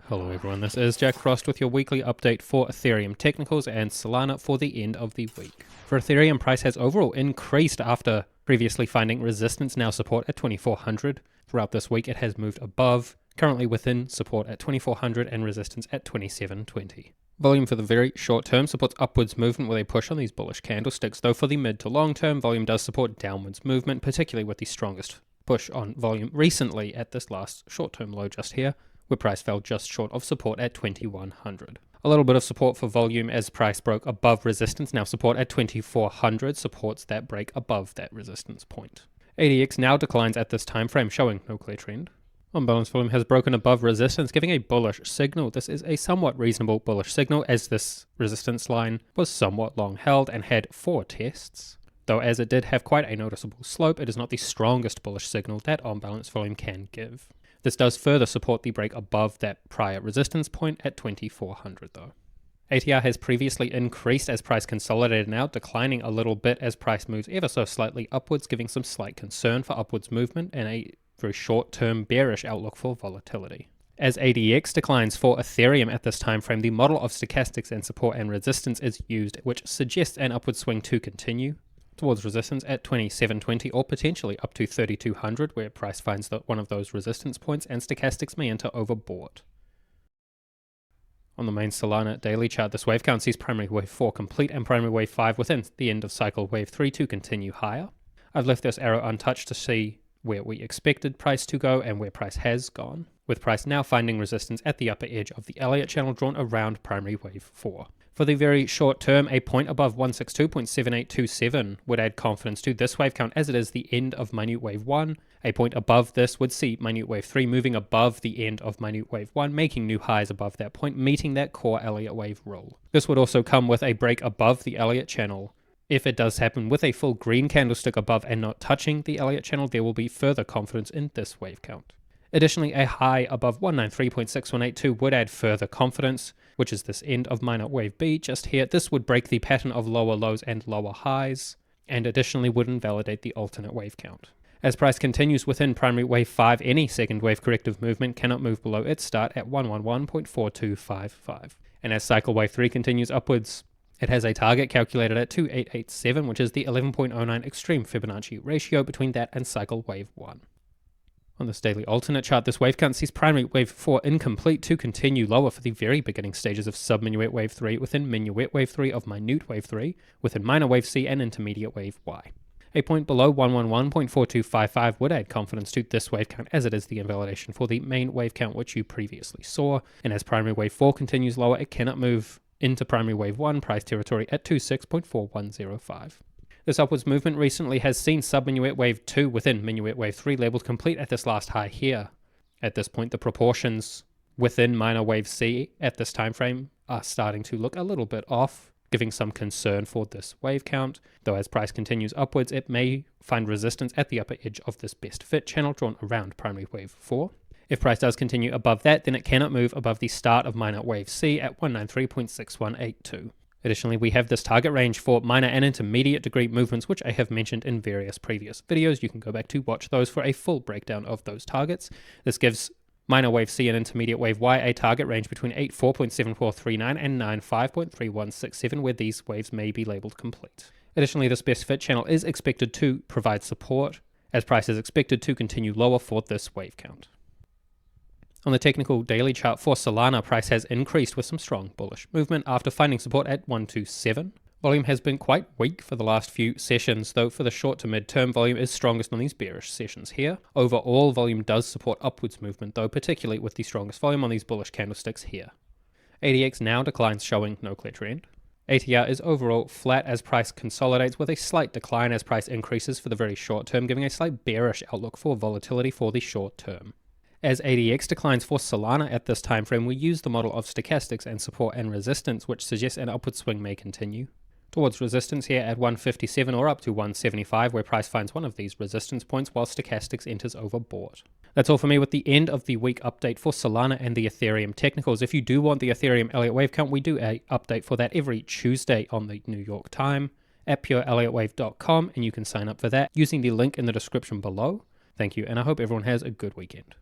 Hello everyone, this is Jack Frost with your weekly update for Ethereum Technicals and Solana for the end of the week. For Ethereum, price has overall increased after previously finding resistance, now support at 2400. Throughout this week it has moved above, currently within support at 2400 and resistance at 2720. Volume for the very short term supports upwards movement with a push on these bullish candlesticks, though for the mid to long term volume does support downwards movement, particularly with the strongest push on volume recently at this last short term low just here, where price fell just short of support at 2100. A little bit of support for volume as price broke above resistance. Now support at 2400 supports that break above that resistance point. ADX now declines at this time frame, showing no clear trend. On balance, volume has broken above resistance, giving a bullish signal. This is a somewhat reasonable bullish signal, as this resistance line was somewhat long held and had 4 tests. Though as it did have quite a noticeable slope, it is not the strongest bullish signal that on balance volume can give. This does further support the break above that prior resistance point at 2400 though. ATR has previously increased as price consolidated, now declining a little bit as price moves ever so slightly upwards, giving some slight concern for upwards movement and a very short-term bearish outlook for volatility. As ADX declines for Ethereum at this time frame, the model of stochastics and support and resistance is used, which suggests an upward swing to continue towards resistance at 2720 or potentially up to 3200, where price finds one of those resistance points and stochastics may enter overbought. On the main Solana daily chart, this wave count sees primary wave 4 complete and primary wave 5 within the end of cycle wave 3 to continue higher. I've left this arrow untouched to see where we expected price to go and where price has gone, with price now finding resistance at the upper edge of the Elliott channel drawn around primary wave 4. For the very short term, a point above 162.7827 would add confidence to this wave count, as it is the end of minute wave 1. A point above this would see minute wave 3 moving above the end of minute wave 1, making new highs above that point, meeting that core Elliott wave rule. This would also come with a break above the Elliott channel. If it does happen with a full green candlestick above and not touching the Elliott channel, there will be further confidence in this wave count. Additionally, a high above 193.6182 would add further confidence, which is this end of minor wave B just here. This would break the pattern of lower lows and lower highs, and additionally would invalidate the alternate wave count. As price continues within primary wave 5, any second wave corrective movement cannot move below its start at 111.4255. And as cycle wave 3 continues upwards, it has a target calculated at 2887, which is the 11.09 extreme Fibonacci ratio between that and cycle wave 1. On this daily alternate chart, this wave count sees primary wave 4 incomplete to continue lower for the very beginning stages of sub-minuet wave 3 within minuet wave 3 of minute wave 3, within minor wave C and intermediate wave Y. A point below 111.4255 would add confidence to this wave count, as it is the invalidation for the main wave count which you previously saw, and as primary wave 4 continues lower, it cannot move into primary wave 1 price territory at 26.4105. This upwards movement recently has seen sub-minuet wave 2 within minuet wave 3 labeled complete at this last high here. At this point, the proportions within minor wave C at this time frame are starting to look a little bit off, giving some concern for this wave count, though as price continues upwards, it may find resistance at the upper edge of this best fit channel drawn around primary wave 4. If price does continue above that, then it cannot move above the start of minor wave C at 193.6182. Additionally, we have this target range for minor and intermediate degree movements, which I have mentioned in various previous videos. You can go back to watch those for a full breakdown of those targets. This gives minor wave C and intermediate wave Y a target range between 84.7439 and 95.3167, where these waves may be labeled complete. Additionally, this best fit channel is expected to provide support, as price is expected to continue lower for this wave count. On the technical daily chart for Solana, price has increased with some strong bullish movement after finding support at 127. Volume has been quite weak for the last few sessions, though for the short to mid-term, volume is strongest on these bearish sessions here. Overall, volume does support upwards movement, though, particularly with the strongest volume on these bullish candlesticks here. ADX now declines, showing no clear trend. ATR is overall flat as price consolidates, with a slight decline as price increases for the very short term, giving a slight bearish outlook for volatility for the short term. As ADX declines for Solana at this time frame, we use the model of stochastics and support and resistance, which suggests an upward swing may continue towards resistance here at 157 or up to 175, where price finds one of these resistance points while stochastics enters overbought. That's all for me with the end of the week update for Solana and the Ethereum Technicals. If you do want the Ethereum Elliott Wave count, we do an update for that every Tuesday on the New York time at pureelliottwave.com, and you can sign up for that using the link in the description below. Thank you, and I hope everyone has a good weekend.